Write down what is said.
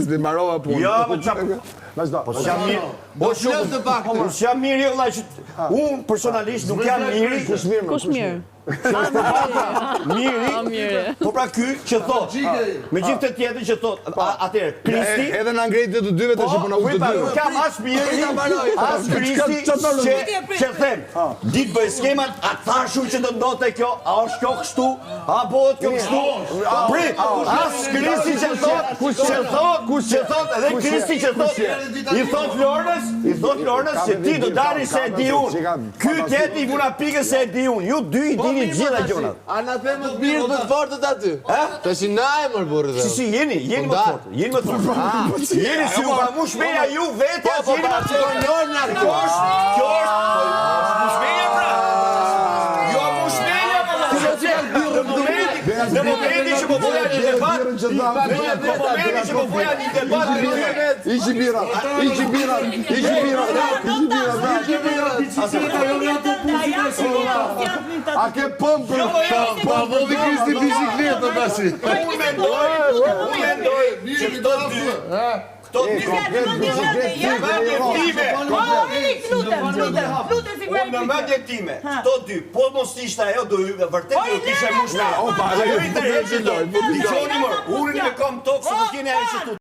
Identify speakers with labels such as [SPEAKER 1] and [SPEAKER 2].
[SPEAKER 1] ti mbarova punë.
[SPEAKER 2] Ja, po çfarë?
[SPEAKER 1] Vazhdo.
[SPEAKER 2] Po s'jam mirë. Po s'jam mirë jo vllai. Unë personalisht nuk jam mirë.
[SPEAKER 3] Kush mirë?
[SPEAKER 2] Miri. Po pra ky që thot. Me gjithë të tjetër që thot. Atëherë, Kristi
[SPEAKER 1] Edhe na ngrejt të dyve tash po na u të dyve.
[SPEAKER 2] Kam as miri, as Kristi që them. Ditë bëj skeman, a thashun që do ndodhte kjo, a është kjo kështu, a bëhet kjo kështu. Prit, as Kristi që thot, edhe Kristi që thot, i thot Lornës se ti do dali se e di unë. Ky tjetri i vuna pikën se e di unë. Ju dy i dini gjitha gjonat.
[SPEAKER 4] A na the më të mirë më të fortët aty? Tash na e mor burrë.
[SPEAKER 2] Si jeni më të fortë. Jeni më të fortë. Jeni si u ka mushmeja ju vetë, jeni më të fortë. Kjo është mushmeja pra. Jo mushmeja në momenti që po bëja një debat,
[SPEAKER 1] Ishi bira. A ke pëmpër?
[SPEAKER 4] Po vodi Kristi bicikletë tash.
[SPEAKER 2] Unë mendoj që këto dy në mendjen time, këto dy, po mos ishte ajo do hyve vërtet do kishe mushmeja. Dëgjoni më, urin me kam tokë, se do keni ai që